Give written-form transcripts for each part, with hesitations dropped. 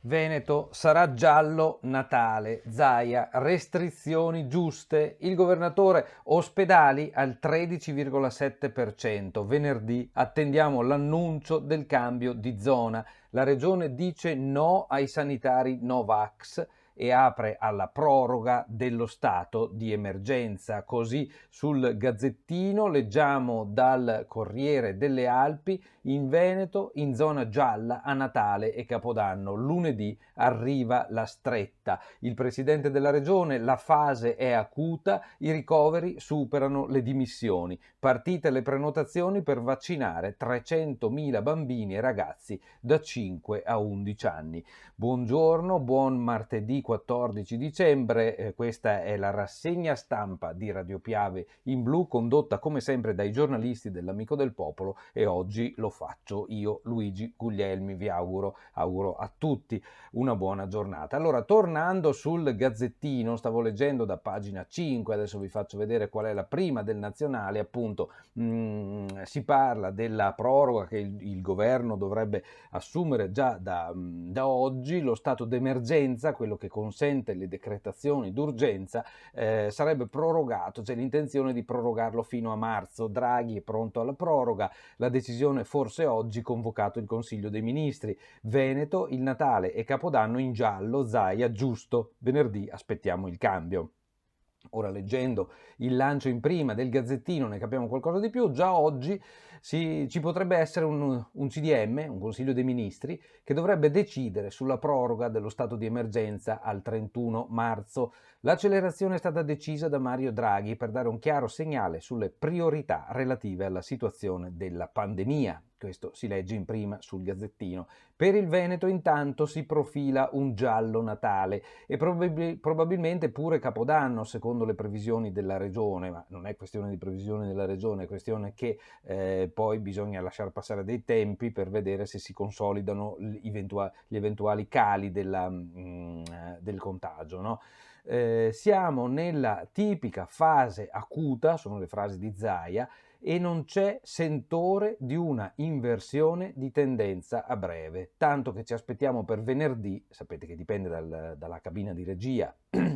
Veneto sarà giallo Natale, Zaia, restrizioni giuste, il governatore ospedali al 13,7%, venerdì attendiamo l'annuncio del cambio di zona, la regione dice no ai sanitari Novax e apre alla proroga dello stato di emergenza. Così sul Gazzettino leggiamo dal Corriere delle Alpi: in Veneto, in zona gialla a Natale e Capodanno. Lunedì arriva la stretta. Il presidente della regione: la fase è acuta, i ricoveri superano le dimissioni. Partite le prenotazioni per vaccinare 300.000 bambini e ragazzi da 5 a 11 anni. Buongiorno, buon martedì 14 dicembre. Questa è la rassegna stampa di Radio Piave in Blu, condotta come sempre dai giornalisti dell'Amico del Popolo, e oggi lo faccio io, Luigi Guglielmi. Vi auguro a tutti una buona giornata. Allora, tornando sul Gazzettino, stavo leggendo da pagina 5, adesso vi faccio vedere qual è la prima del Nazionale. Appunto, si parla della proroga che il governo dovrebbe assumere già da oggi. Lo stato d'emergenza, quello che consente le decretazioni d'urgenza, sarebbe prorogato, c'è l'intenzione di prorogarlo fino a marzo. Draghi è pronto alla proroga, la decisione forse oggi, convocato il Consiglio dei Ministri. Veneto, il Natale e Capodanno in giallo, Zaia, giusto, venerdì aspettiamo il cambio. Ora, leggendo il lancio in prima del Gazzettino, ne capiamo qualcosa di più. Già oggi ci potrebbe essere un CDM, un Consiglio dei Ministri, che dovrebbe decidere sulla proroga dello stato di emergenza al 31 marzo. L'accelerazione è stata decisa da Mario Draghi per dare un chiaro segnale sulle priorità relative alla situazione della pandemia. Questo si legge in prima sul Gazzettino. Per il Veneto intanto si profila un giallo Natale e probabilmente pure Capodanno, secondo le previsioni della regione, ma non è questione di previsioni della regione, è questione che poi bisogna lasciar passare dei tempi per vedere se si consolidano gli eventuali cali del contagio, no? Siamo nella tipica fase acuta, sono le frasi di Zaia, e non c'è sentore di una inversione di tendenza a breve, tanto che ci aspettiamo per venerdì, sapete che dipende dalla cabina di regia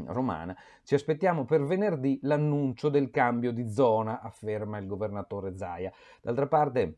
romana, ci aspettiamo per venerdì l'annuncio del cambio di zona, afferma il governatore Zaia. D'altra parte,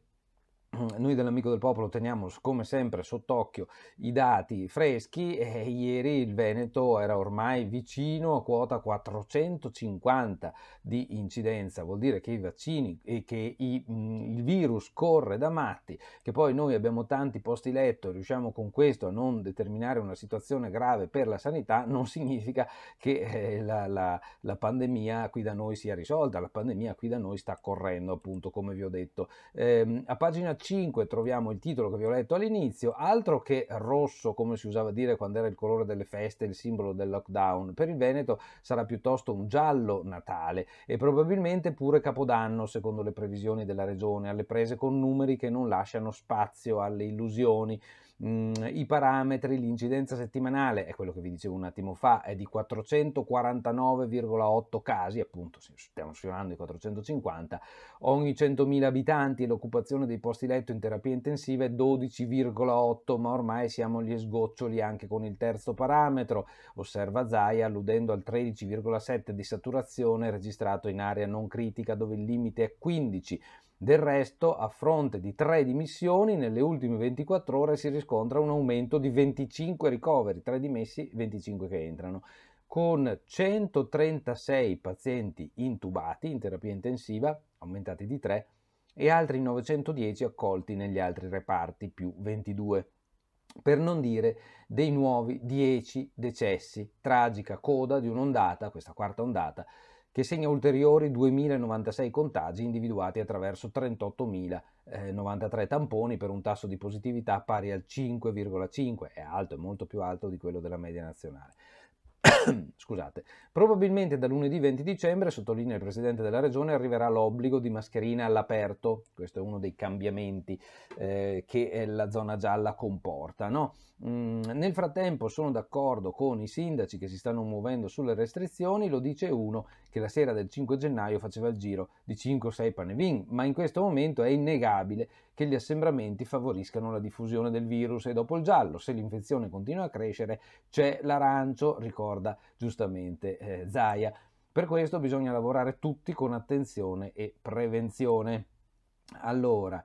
noi dell'Amico del Popolo teniamo come sempre sott'occhio i dati freschi, e ieri il Veneto era ormai vicino a quota 450 di incidenza. Vuol dire che i vaccini e che il virus corre da matti, che poi noi abbiamo tanti posti letto e riusciamo con questo a non determinare una situazione grave per la sanità, non significa che la pandemia qui da noi sia risolta. La pandemia qui da noi sta correndo, appunto, come vi ho detto. A pagina 5 troviamo il titolo che vi ho letto all'inizio: altro che rosso, come si usava a dire quando era il colore delle feste, il simbolo del lockdown. Per il Veneto sarà piuttosto un giallo Natale e probabilmente pure Capodanno, secondo le previsioni della regione, alle prese con numeri che non lasciano spazio alle illusioni. I parametri, l'incidenza settimanale, è quello che vi dicevo un attimo fa, è di 449,8 casi, appunto stiamo sfiorando i 450 ogni 100.000 abitanti, e l'occupazione dei posti letto in terapia intensiva è 12,8, ma ormai siamo agli sgoccioli anche con il terzo parametro, osserva Zaia, alludendo al 13,7 di saturazione registrato in area non critica, dove il limite è 15. Del resto, a fronte di 3 dimissioni, nelle ultime 24 ore si riscontra un aumento di 25 ricoveri, 3 dimessi, 25 che entrano, con 136 pazienti intubati in terapia intensiva, aumentati di 3, e altri 910 accolti negli altri reparti, più 22. Per non dire dei nuovi 10 decessi, tragica coda di un'ondata, questa quarta ondata, che segna ulteriori 2.096 contagi individuati attraverso 38.093 tamponi, per un tasso di positività pari al 5,5, è alto, è molto più alto di quello della media nazionale. Scusate. Probabilmente da lunedì 20 dicembre, sottolinea il Presidente della Regione, arriverà l'obbligo di mascherine all'aperto. Questo è uno dei cambiamenti che la zona gialla comporta, no? Nel frattempo sono d'accordo con i sindaci che si stanno muovendo sulle restrizioni, lo dice uno che la sera del 5 gennaio faceva il giro di 5 o 6 panevin, ma in questo momento è innegabile che gli assembramenti favoriscano la diffusione del virus, e dopo il giallo, se l'infezione continua a crescere, c'è l'arancio, ricorda giustamente Zaia. Per questo bisogna lavorare tutti con attenzione e prevenzione. Allora,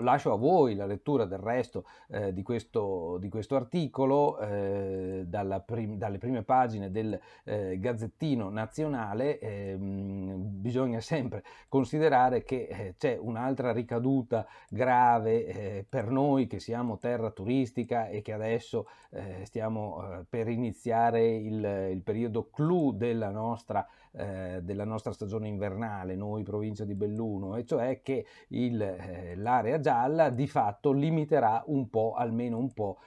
lascio a voi la lettura del resto di questo articolo dalle prime pagine del Gazzettino Nazionale. Bisogna sempre considerare che c'è un'altra ricaduta grave per noi che siamo terra turistica e che adesso stiamo per iniziare il periodo clou della nostra stagione invernale, noi provincia di Belluno, e cioè che l'area gialla di fatto limiterà un po', almeno un po',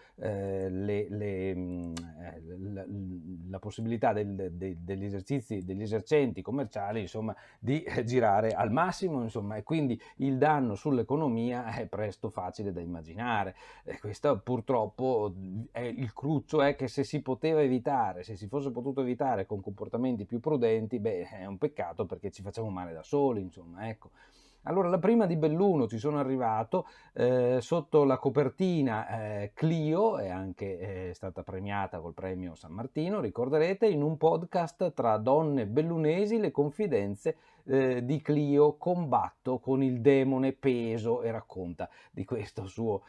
la possibilità degli esercenti commerciali, insomma, di girare al massimo, insomma, e quindi il danno sull'economia è presto facile da immaginare. Questo purtroppo è il cruccio, è che se si poteva evitare, se si fosse potuto evitare con comportamenti più prudenti, beh, è un peccato perché ci facciamo male da soli, insomma, ecco. Allora, la prima di Belluno ci sono arrivato, sotto la copertina Clio, è anche stata premiata col premio San Martino, ricorderete, in un podcast tra donne bellunesi, le confidenze di Clio, combatto con il demone peso, e racconta di questo suo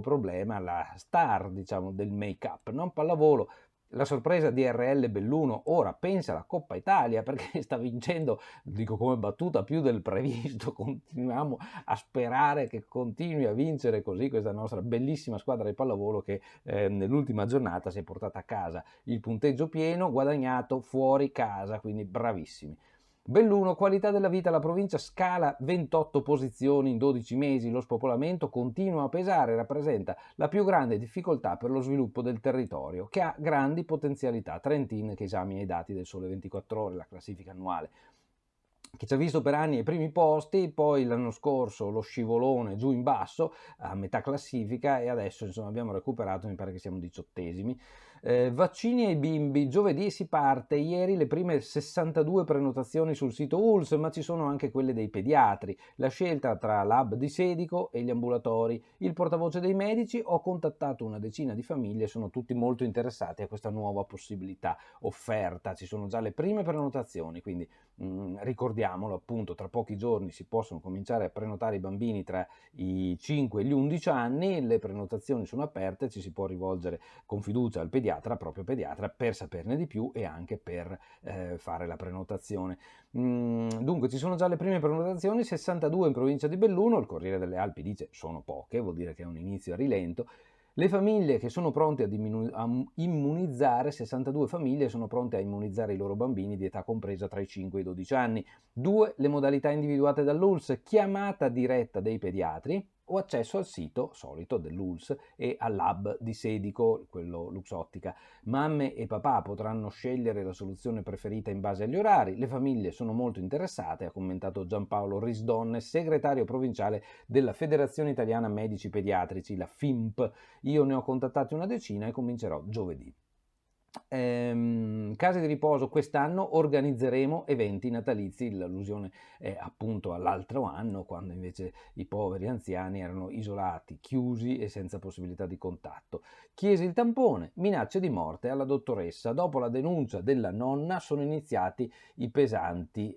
problema, la star, diciamo, del make-up, non pallavolo. La sorpresa di RL Belluno, ora pensa alla Coppa Italia perché sta vincendo, dico come battuta, più del previsto. Continuiamo a sperare che continui a vincere così questa nostra bellissima squadra di pallavolo che nell'ultima giornata si è portata a casa il punteggio pieno, guadagnato fuori casa, quindi bravissimi. Belluno, qualità della vita, la provincia scala 28 posizioni in 12 mesi, lo spopolamento continua a pesare e rappresenta la più grande difficoltà per lo sviluppo del territorio, che ha grandi potenzialità. Trentin, che esamina i dati del Sole 24 Ore, la classifica annuale, che ci ha visto per anni ai primi posti, poi l'anno scorso lo scivolone giù in basso a metà classifica, e adesso insomma abbiamo recuperato, mi pare che siamo 18esimi. Vaccini ai bimbi, giovedì si parte, ieri le prime 62 prenotazioni sul sito ULS, ma ci sono anche quelle dei pediatri, la scelta tra l'hub di Sedico e gli ambulatori. Il portavoce dei medici: ho contattato una decina di famiglie, sono tutti molto interessati a questa nuova possibilità offerta, ci sono già le prime prenotazioni, quindi ricordiamolo, appunto, tra pochi giorni si possono cominciare a prenotare i bambini tra i 5 e gli 11 anni, le prenotazioni sono aperte, ci si può rivolgere con fiducia al pediatra, proprio pediatra, per saperne di più e anche per fare la prenotazione. Dunque ci sono già le prime prenotazioni, 62 in provincia di Belluno, il Corriere delle Alpi dice sono poche, vuol dire che è un inizio a rilento. Le famiglie che sono pronte a immunizzare, 62 famiglie sono pronte a immunizzare i loro bambini di età compresa tra i 5 e i 12 anni. 2. Le modalità individuate dall'ULS: chiamata diretta dei pediatri o accesso al sito solito dell'ULS e all'hub di Sedico, quello Luxottica. Mamme e papà potranno scegliere la soluzione preferita in base agli orari. Le famiglie sono molto interessate, ha commentato Giampaolo Risdonne, segretario provinciale della Federazione Italiana Medici Pediatrici, la FIMP. Io ne ho contattati una decina e comincerò giovedì. Case di riposo, quest'anno organizzeremo eventi natalizi, l'allusione è appunto all'altro anno, quando invece i poveri anziani erano isolati, chiusi e senza possibilità di contatto. Chiese il tampone, minacce di morte alla dottoressa. Dopo la denuncia della nonna sono iniziati i pesanti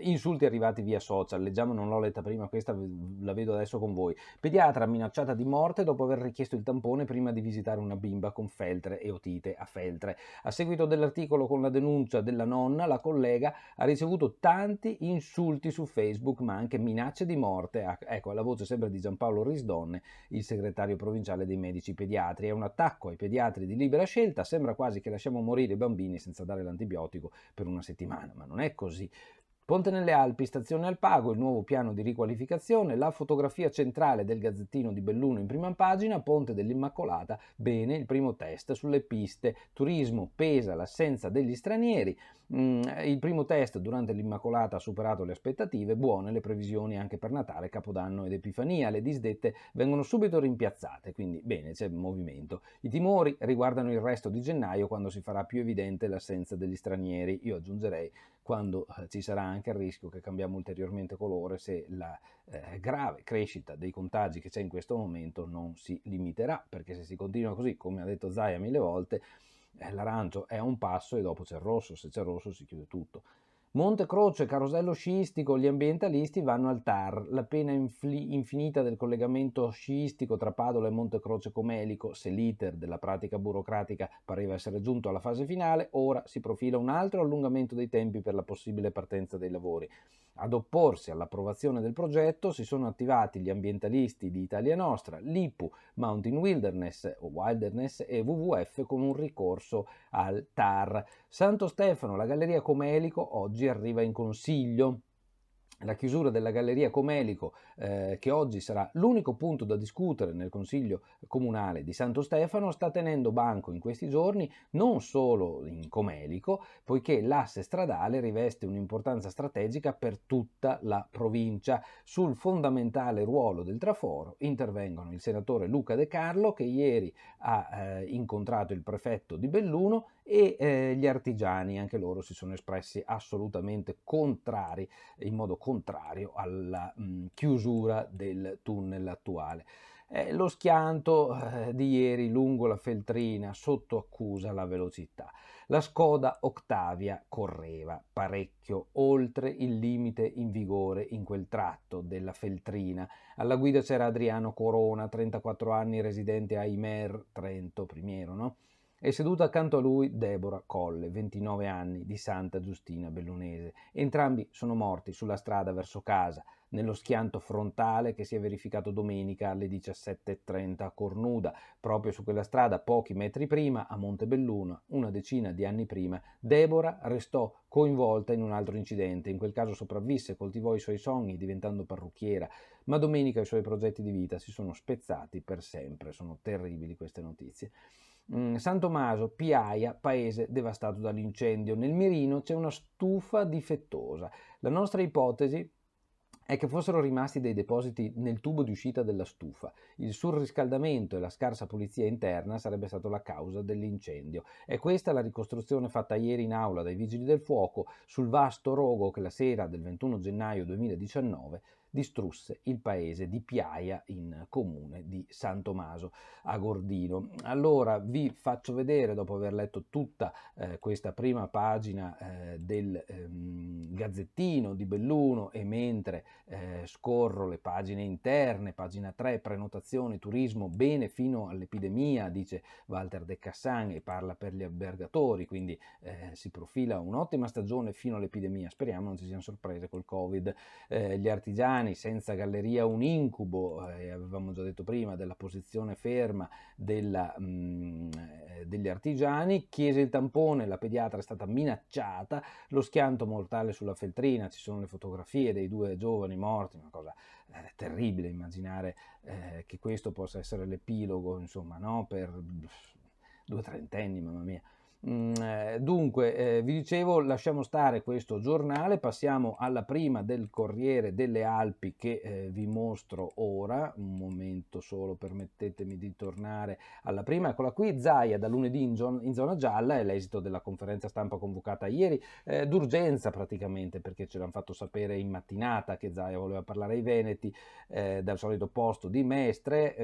insulti arrivati via social. Leggiamo, non l'ho letta prima, questa la vedo adesso con voi. Pediatra minacciata di morte dopo aver richiesto il tampone prima di visitare una bimba con feltre e otite a feltre. A seguito dell'articolo con la denuncia della nonna, la collega ha ricevuto tanti insulti su Facebook, ma anche minacce di morte. Ecco, la voce sempre di Giampaolo Risdonne, il segretario provinciale dei medici pediatri. È un attacco ai pediatri di libera scelta, sembra quasi che lasciamo morire i bambini senza dare l'antibiotico per una settimana, ma non è così. Ponte nelle Alpi, stazione al Pago, il nuovo piano di riqualificazione, la fotografia centrale del Gazzettino di Belluno in prima pagina, Ponte dell'Immacolata, bene, il primo test sulle piste, turismo, pesa l'assenza degli stranieri, il primo test durante l'Immacolata ha superato le aspettative, buone le previsioni anche per Natale, Capodanno ed Epifania, le disdette vengono subito rimpiazzate, quindi bene, c'è movimento. I timori riguardano il resto di gennaio, quando si farà più evidente l'assenza degli stranieri, io aggiungerei quando ci sarà anche il rischio che cambiamo ulteriormente colore se la grave crescita dei contagi che c'è in questo momento non si limiterà, perché se si continua così, come ha detto Zaia 1000 volte, l'arancio è a un passo e dopo c'è il rosso, se c'è il rosso si chiude tutto. Monte Croce, carosello sciistico, gli ambientalisti vanno al TAR, la pena infinita del collegamento sciistico tra Padova e Monte Croce Comelico, se l'iter della pratica burocratica pareva essere giunto alla fase finale, ora si profila un altro allungamento dei tempi per la possibile partenza dei lavori. Ad opporsi all'approvazione del progetto si sono attivati gli ambientalisti di Italia Nostra, l'IPU, Mountain Wilderness e WWF con un ricorso al TAR. Santo Stefano, la Galleria Comelico oggi arriva in consiglio. La chiusura della Galleria Comelico, che oggi sarà l'unico punto da discutere nel Consiglio Comunale di Santo Stefano, sta tenendo banco in questi giorni non solo in Comelico, poiché l'asse stradale riveste un'importanza strategica per tutta la provincia. Sul fondamentale ruolo del traforo intervengono il senatore Luca De Carlo, che ieri ha incontrato il prefetto di Belluno, e gli artigiani, anche loro si sono espressi assolutamente contrari, in modo contrario alla chiusura del tunnel attuale. Lo schianto di ieri lungo la Feltrina, sotto accusa la velocità. La Skoda Octavia correva parecchio oltre il limite in vigore in quel tratto della Feltrina. Alla guida c'era Adriano Corona, 34 anni, residente a Imer, Trento, Primiero, no? E seduta accanto a lui Deborah Colle, 29 anni, di Santa Giustina Bellunese. Entrambi sono morti sulla strada verso casa, nello schianto frontale che si è verificato domenica alle 17:30 a Cornuda. Proprio su quella strada, pochi metri prima, a Montebelluno, una decina di anni prima, Deborah restò coinvolta in un altro incidente. In quel caso sopravvisse, coltivò i suoi sogni diventando parrucchiera, ma domenica i suoi progetti di vita si sono spezzati per sempre. Sono terribili queste notizie. San Tommaso, Piaia, paese devastato dall'incendio. Nel mirino c'è una stufa difettosa. La nostra ipotesi è che fossero rimasti dei depositi nel tubo di uscita della stufa. Il surriscaldamento e la scarsa pulizia interna sarebbe stato la causa dell'incendio. È questa la ricostruzione fatta ieri in aula dai Vigili del Fuoco sul vasto rogo che la sera del 21 gennaio 2019 distrusse il paese di Piaia, in comune di San Tommaso a Gordino. Allora vi faccio vedere, dopo aver letto tutta questa prima pagina del Gazzettino di Belluno, e mentre scorro le pagine interne, pagina 3, prenotazioni, turismo, bene fino all'epidemia, dice Walter De Cassan, e parla per gli albergatori, quindi si profila un'ottima stagione fino all'epidemia, speriamo non ci siano sorprese col Covid. Gli artigiani, senza galleria un incubo, avevamo già detto prima della posizione ferma degli artigiani. Chiese il tampone, la pediatra è stata minacciata, lo schianto mortale sulla Feltrina, ci sono le fotografie dei due giovani morti, una cosa terribile immaginare che questo possa essere l'epilogo, insomma, no? Per due trentenni, mamma mia. Dunque, vi dicevo, lasciamo stare questo giornale, passiamo alla prima del Corriere delle Alpi che vi mostro ora. Un momento solo, permettetemi di tornare alla prima. Eccola qui, Zaia da lunedì in zona gialla, è l'esito della conferenza stampa convocata ieri, d'urgenza praticamente, perché ce l'hanno fatto sapere in mattinata che Zaia voleva parlare ai veneti dal solito posto di Mestre.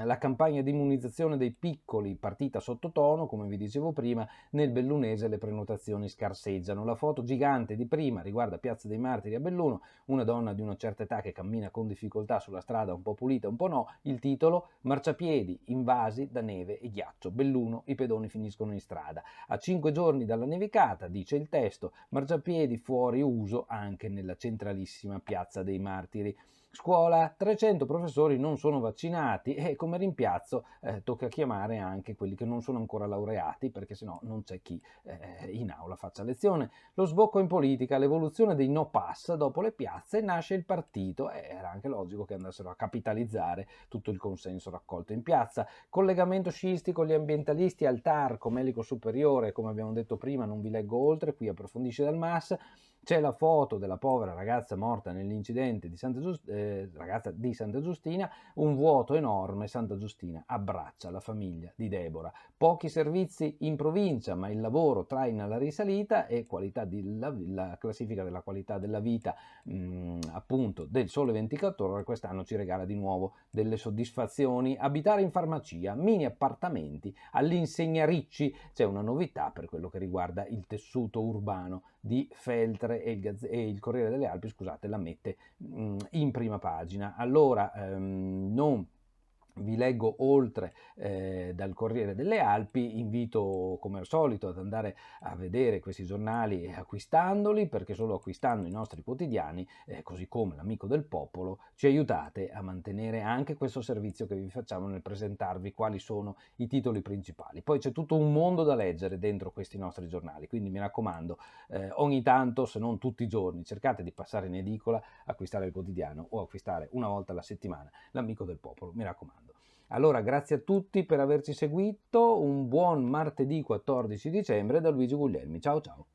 La campagna di immunizzazione dei piccoli partita sottotono, come vi dicevo prima. Nel bellunese le prenotazioni scarseggiano. La foto gigante di prima riguarda Piazza dei Martiri a Belluno, una donna di una certa età che cammina con difficoltà sulla strada, un po' pulita, un po' no. Il titolo: marciapiedi invasi da neve e ghiaccio. Belluno, i pedoni finiscono in strada. A 5 giorni dalla nevicata, dice il testo, marciapiedi fuori uso anche nella centralissima Piazza dei Martiri. Scuola, 300 professori non sono vaccinati e come rimpiazzo tocca chiamare anche quelli che non sono ancora laureati, perché sennò non c'è chi in aula faccia lezione. Lo sbocco in politica, l'evoluzione dei no pass, dopo le piazze nasce il partito, era anche logico che andassero a capitalizzare tutto il consenso raccolto in piazza. Collegamento sciistico, gli ambientalisti al TAR, Comelico Superiore, come abbiamo detto prima, non vi leggo oltre, qui approfondisce dal MAS. C'è la foto della povera ragazza morta nell'incidente di ragazza di Santa Giustina, un vuoto enorme, Santa Giustina abbraccia la famiglia di Deborah. Pochi servizi in provincia, ma il lavoro traina la risalita e la classifica della qualità della vita appunto del Sole 24 Ore quest'anno ci regala di nuovo delle soddisfazioni. Abitare in farmacia, mini appartamenti all'insegna Ricci, c'è una novità per quello che riguarda il tessuto urbano di Feltre e il Corriere delle Alpi, scusate, la mette in prima pagina. Allora, non vi leggo oltre dal Corriere delle Alpi, invito come al solito ad andare a vedere questi giornali acquistandoli, perché solo acquistando i nostri quotidiani, così come l'Amico del Popolo, ci aiutate a mantenere anche questo servizio che vi facciamo nel presentarvi quali sono i titoli principali. Poi c'è tutto un mondo da leggere dentro questi nostri giornali, quindi mi raccomando, ogni tanto, se non tutti i giorni, cercate di passare in edicola, acquistare il quotidiano o acquistare una volta alla settimana l'Amico del Popolo, mi raccomando. Allora, grazie a tutti per averci seguito, un buon martedì 14 dicembre da Luigi Guglielmi. Ciao ciao!